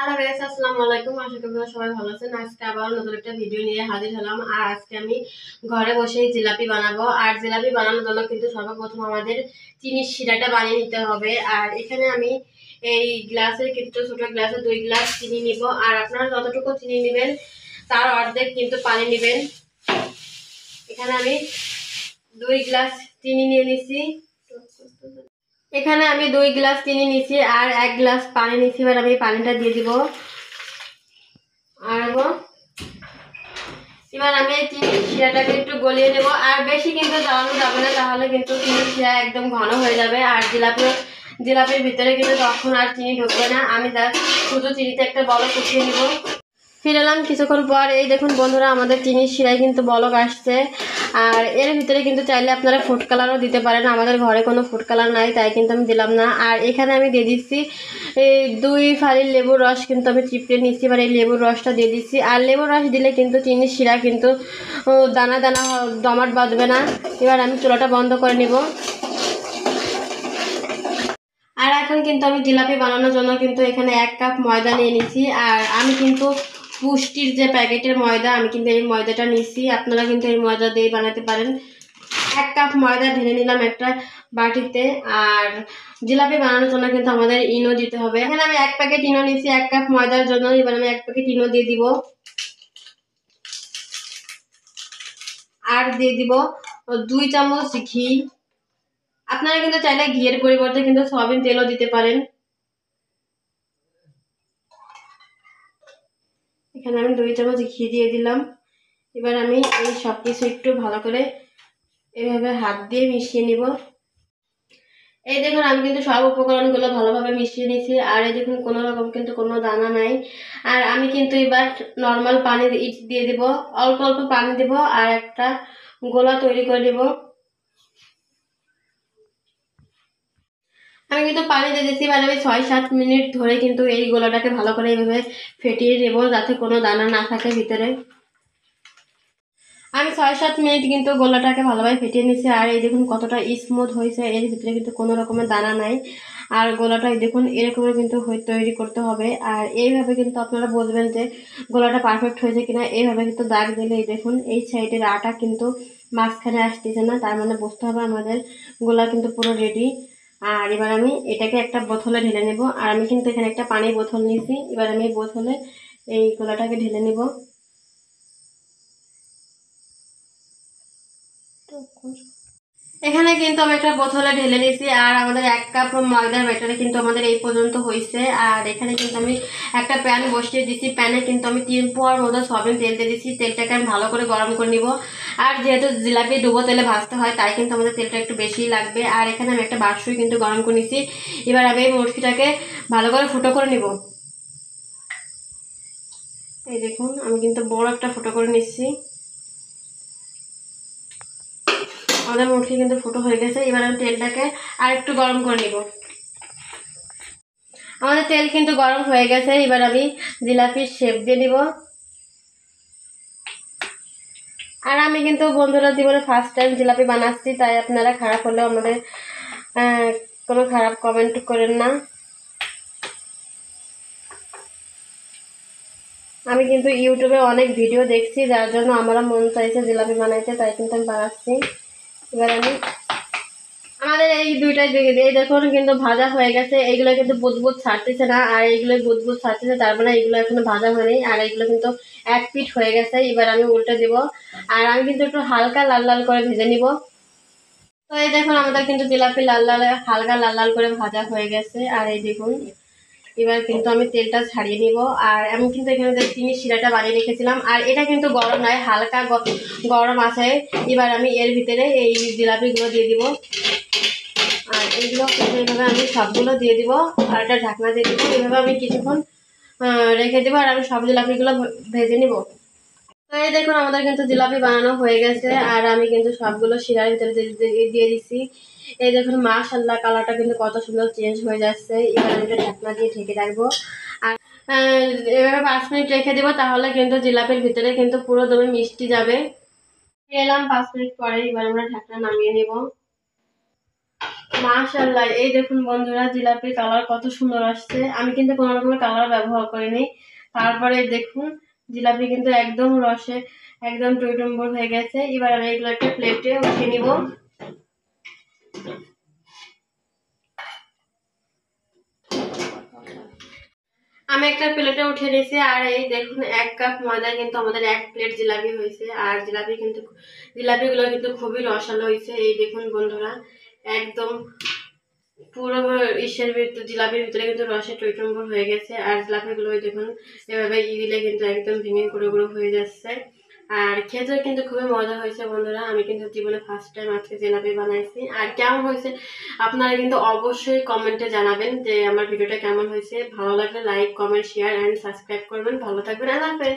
Hello guys, আসসালামু আলাইকুম। আশা করি আপনারা সবাই ভালো আছেন। আজকে আবার নতুন একটা ভিডিও নিয়ে হাজির হলাম। আর আজকে আমি ঘরে বসেই জিলাপি বানাবো। আর জিলাপি বানানোর জন্য কিন্তু সর্বপ্রথম আমাদের চিনির শিরাটা বানিয়ে নিতে হবে। আর এখানে আমি এই গ্লাসের কিন্তু ছোট গ্লাসে 2 গ্লাস চিনি নিব। আর আপনারা যতটুকু চিনি নেবেন তার অর্ধেক কিন্তু পানি নেবেন। এখানে আমি 2 গ্লাস চিনি নিয়ে নিছি। এখানে আমি 2 গ্লাস চিনি নিছি আর 1 গ্লাস পানি নিছি। এবার আমি পানিটা দিয়ে দিব। আর এবার আমি এই চিনির শিরাটাকে একটু গলিয়ে নেব। আর বেশি কিন্তু জ্বালানো যাবে না, তাহলে কিন্তু চিনির শিরা একদম ঘন হয়ে যাবে। আর জিলাপির ভিতরে কিন্তু তখন আর চিনি ঢুকবে না। আমি শুধু চিনিতে একটা বলক উঠিয়ে নিব। ফিরে এলাম কিছুক্ষণ পর। এই দেখুন বন্ধুরা, আমাদের চিনির শিরায় কিন্তু বলক আসছে। আর এর ভিতরে কিন্তু চাইলে আপনারা ফুড কালারও দিতে পারেন। আমাদের ঘরে কোনো ফুড কালার নাই, তাই কিন্তু আমি দিলাম না। আর এখানে আমি দিয়ে দিচ্ছি এই 2 ফালি লেবুর রস কিন্তু আমি চিপড়ে নিচ্ছি। এবার এই লেবুর রসটা দিয়ে দিচ্ছি। আর লেবুর রস দিলে কিন্তু চিনির শিরা কিন্তু দানা দানা জমাট বাঁধবে না। এবার আমি চুলাটা বন্ধ করে নিব। আর এখন কিন্তু আমি জিলাপি বানানোর জন্য কিন্তু এখানে 1 কাপ ময়দা নিয়ে নিচ্ছি। আর আমি কিন্তু পুষ্টির যে প্যাকেটের ময়দা, আমি কিন্তু এই ময়দাটা নিচ্ছি। আপনারা কিন্তু এই ময়দা দিয়ে বানাতে পারেন। 1 কাপ ময়দা ঢেলে নিলাম একটা বাটিতে। আর জিলাপি বানানোর জন্য কিন্তু আমাদের ইনো দিতে হবে। এখানে আমি 1 প্যাকেট ইনো নিচ্ছি 1 কাপ ময়দার জন্য। এবার আমি 1 প্যাকেট ইনো দিয়ে দিব। আর দিয়ে দিব 2 চামচ ঘি। আপনারা কিন্তু চাইলে ঘিয়ের পরিবর্তে কিন্তু সয়াবিন তেলও দিতে পারেন। এখানে আমি 2 চামচ ঘি দিয়ে দিলাম। এবার আমি এই সব কিছু একটু ভালো করে এভাবে হাত দিয়ে মিশিয়ে নিব। এই দেখুন, আমি কিন্তু সব উপকরণগুলো ভালোভাবে মিশিয়ে নিয়েছি। আর এই দেখুন, কোনো রকম কিন্তু কোনো দানা নাই। আর আমি কিন্তু এবার নর্মাল পানি দিয়ে দিব। অল্প অল্প পানি দিব আর একটা গোলা তৈরি করে দেব। আমি কিন্তু পানি দিয়ে দিচ্ছি। এবার আমি 6-7 মিনিট ধরে কিন্তু এই গোলাটাকে ভালো করে এইভাবে ফেটিয়ে নেব, যাতে কোনো দানা না থাকে ভিতরে। আমি 6-7 মিনিট কিন্তু গোলাটাকে ভালোভাবে ফেটিয়ে নিচ্ছি। আর এই দেখুন কতটা স্মুথ হয়েছে, এর ভিতরে কিন্তু কোনো রকমের দানা নাই। আর গোলাটা দেখুন এরকমের কিন্তু তৈরি করতে হবে। আর এইভাবে কিন্তু আপনারা বুঝবেন যে গোলাটা পারফেক্ট হয়েছে কিনা। এইভাবে কিন্তু দাগ দিলে এই দেখুন এই সাইডের আটা কিন্তু মাঝখানে আসতেছে না, তার মানে বুঝতে হবে আমাদের গোলা কিন্তু পুরো রেডি। আর এবার আমি এটাকে একটা বোতলে ঢেলে নেব। আর আমি কিন্তু এখানে একটা পানির বোতল নিয়েছি। এবার আমি এই বোতলে এই গোলাটাকে ঢেলে নেব। এখানে কিন্তু আমি একটা বোতলে ঢেলে নিয়েছি। আর আমাদের 1 কাপ ময়দার ব্যাটারে কিন্তু আমাদের এই পর্যন্ত হয়েছে। আর এখানে কিন্তু আমি একটা প্যান বসিয়ে দিচ্ছি। প্যানে কিন্তু আমি 3 পোয়ার মতো সয়াবিন তেল দিয়ে দিচ্ছি। তেলটাকে আমি ভালো করে গরম করে নিব। আর যেহেতু জিলাপি ডুবো তেলে ভাজতে হয়, তাই কিন্তু আমাদের তেলটা একটু বেশিই লাগবে। আর এখানে আমি একটা বাক্সই কিন্তু গরম করে নিচ্ছি। এবার আমি এই মুরগিটাকে ভালো করে ফুটো করে নিব। এই দেখুন, আমি কিন্তু বড় একটা ফুটো করে নিচ্ছি। আমাদের মুরগি কিন্তু ফুটো হয়ে গেছে। এবার আমি তেলটাকে আর একটু গরম করে নিব। আমাদের তেল কিন্তু গরম হয়ে গেছে। এবার আমি জিলাপির শেপ দিয়ে দিব। আর আমি কিন্তু বন্ধুরা জীবনে ফার্স্ট টাইম জিলাপি বানাচ্ছি, তাই আপনারা খারাপ হলেও আমাদের কোনো খারাপ কমেন্ট করেন না। আমি কিন্তু ইউটিউবে অনেক ভিডিও দেখছি, যার জন্য আমার মন চাইছে জিলাপি বানাইতে, তাই কিন্তু আমি বানাচ্ছি। এবার আমি আমাদের এই দুইটাই এই দেখুন কিন্তু ভাজা হয়ে গেছে। এইগুলো কিন্তু বুদবুদ ছাড়তেছে না, আর এইগুলো বুদবুদ ছাড়তেছে, তার মানে এইগুলো এখনো ভাজা হয়নি। আর এইগুলো কিন্তু 1 পিঠ হয়ে গেছে। এবার আমি উল্টে দিব। আর আমি কিন্তু একটু হালকা লাল লাল করে ভেজে নিব। তো এই দেখুন, আমাদের কিন্তু জিলাপি লাল লাল হালকা লাল লাল করে ভাজা হয়ে গেছে। আর এই দেখুন, এবার কিন্তু আমি তেলটা ছাড়িয়ে নিব। আর আমি কিন্তু এখানে যে চিনির শিরাটা বানিয়ে রেখেছিলাম, আর এটা কিন্তু গরম নয়, হালকা গরম আছে। এবার আমি এর ভিতরে এই জিলাপিগুলো দিয়ে দিব। আর এইগুলো কিন্তু এইভাবে আমি সবগুলো দিয়ে দিব। আর একটা ঢাকনা দিয়ে দিব। এইভাবে আমি কিছুক্ষণ রেখে দেবো। আর আমি সব জিলাপিগুলো ভেজে নিব। তো এই দেখুন, আমাদের কিন্তু জিলাপি বানানো হয়ে গেছে। আর আমি কিন্তু সবগুলো শিরার ভিতরে দিয়ে দিচ্ছি। এই দেখুন, মাশাআল্লাহ, কালারটা কিন্তু কত সুন্দর চেঞ্জ হয়ে যাচ্ছে। এবার আমি ঢাকনা দিয়ে ঢেকে রাখবো। আর এভাবে 5 মিনিট রেখে দেবো, তাহলে কিন্তু জিলাপির ভিতরে কিন্তু পুরো দমে মিষ্টি যাবে। এলাম 5 মিনিট পরে। এবার আমরা ঢাকনা নামিয়ে নেব। মাশাআল্লাহ, এই দেখুন বন্ধুরা জিলাপির কালার কত সুন্দর আসছে। আমি কিন্তু কোনো রকমের কালার ব্যবহার করিনি। তারপরে দেখুন জিলাপি কিন্তু একদম রসে একদম টইটুম্বর হয়ে গেছে। এবার আমি এগুলো একটা প্লেটে উঠিয়ে নিব। আমি একটা প্লেটে উঠে নিয়েছি। আর এই দেখুন 1 কাপ ময়দা কিন্তু আমাদের 1 প্লেট জিলাপি হয়েছে। আর জিলাপিগুলো কিন্তু খুবই রসালো হয়েছে। এই দেখুন বন্ধুরা একদম পুরো জিলাপির ভিতরে কিন্তু রসে টইটুম্বর হয়ে গেছে। আর জিলাপিগুলো দেখুন এভাবে দিলে কিন্তু একদম ভেঙে গুঁড়ো গুঁড়ো হয়ে যাচ্ছে। আর খেতেও কিন্তু খুবই মজা হয়েছে বন্ধুরা। আমি কিন্তু জীবনে ফার্স্ট টাইম আজকে জিলাপি বানাইছি। আর কেমন হয়েছে আপনারা কিন্তু অবশ্যই কমেন্টে জানাবেন যে আমার ভিডিওটা কেমন হয়েছে। ভালো লাগলে like, comment, share and subscribe করবেন। ভালো থাকবেন। আল্লাহ হাফেজ।